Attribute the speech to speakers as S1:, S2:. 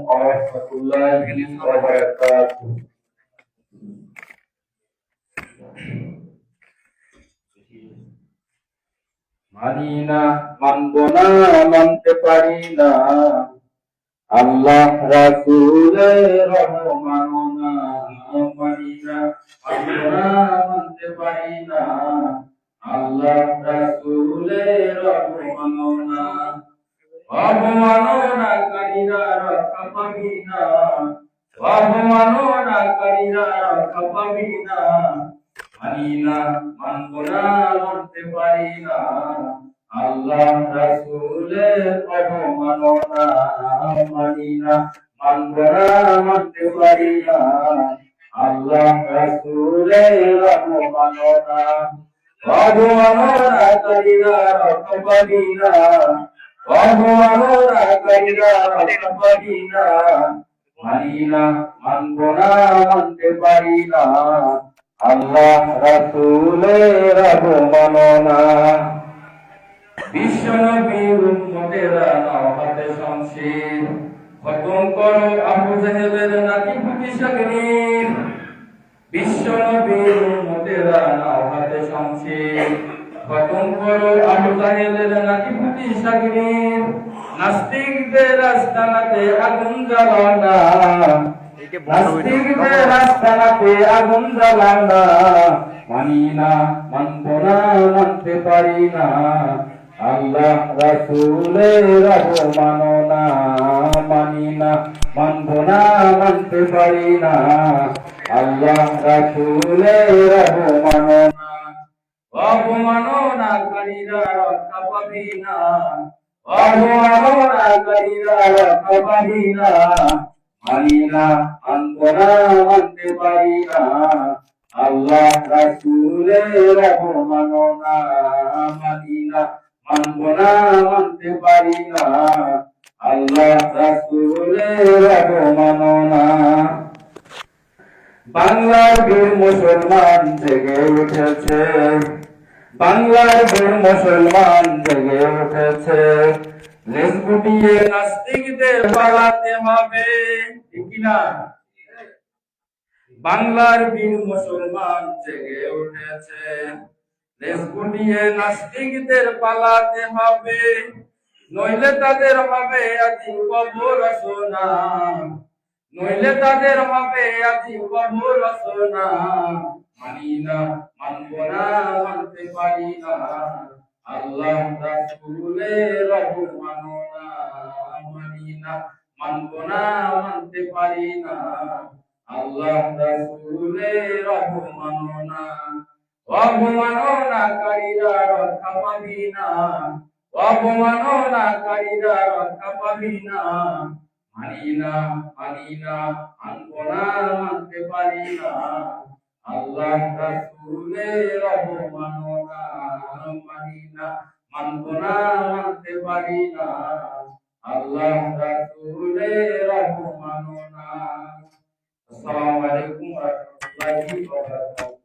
S1: warahmatullahi wabarakatuh. মানি না, মানব না, মানতে পারি না, আল্লাহ রাসূলের অবমাননা। মানি না, মানব না, মানতে পারি না, আল্লাহ রাসূলের অবমাননা। অবমাননাকারীরা রক্ষা পাবি না, অবমাননাকারীরা রক্ষা পাবি না। মানি না, মানব না, মানতে পারি না, আল্লাহ রাসূলের অবমাননা। মানি না, মানব না, মানতে পারি না, আল্লাহ রাসূলের অবমাননা। অবমাননাকারীরা রক্ষা পাবি না, অবমাননাকারীরা রক্ষা পাবি না। মানি না, মানব না, মানতে পারি না, আল্লাহ রাসূলের অবমাননা। বিশ্বনবীর উম্মতেরা নাও হাতে শমশির, খতম করো আবু জাহেলের নাতি পুতি সাগরীর। বিশ্বনবীর উম্মতেরা নাও হাতে শমশির, খতম করো আবু জাহেলের নাতি পুতি সাগরীর। নাস্তিকদের আস্তানাতে আগুন জ্বালাও না, নাস্তিকদের আস্তানাতে আগুন জ্বালাও না। মানি না, মানব না, মানতে পারি না, আল্লাহ রাসূলের অবমাননা। মানি না, মানব না, মানতে পারি না, আল্লাহ রাসূলের অবমাননা। অবমাননাকারীরা রক্ষা পাবি না, অবমাননাকারীরা রক্ষা পাবি না। মানি না, মানব না, মানতে পারি না, আল্লাহ রাসূলের অবমাননা। মানি না, মানব না, মানতে পারি না, আল্লাহ রাসূলের অবমাননা। বাংলার বীর মুসলমান জেগে উঠেছে, বাংলার বীর মুসলমান জেগে উঠেছে। লেজ গুটিয়ে নাস্তিকদের পালাতে হবে, ঠিক না? বাংলার বীর মুসলমান জেগে উঠেছে, লেজ গুটিয়ে নাস্তিকদের পালাতে হবে, নইলে তাদের হবে আজি কবর রচনা, নইলে তাদের হবে আজি কবর রচনা। মানি না, মানব না, মানতে পারি না, আল্লাহ রাসূলের অবমাননা। মানি না, মানব না, মানতে পারি না, আল্লাহ রাসূলের অবমাননা। অবমাননাকারীরা রক্ষা পাবি না, অবমাননাকারীরা রক্ষা পাবি না। মানি না, মানি না, মানব না, মানতে পারি না, আল্লাহ রাসূলের অবমাননা। মানি না, মানব না, মানতে পারি না, আল্লাহ রাসূলের অবমাননা। আসসালামু আলাইকুম ওয়া রাহমাতুল্লাহি ওয়া বারাকাতুহু।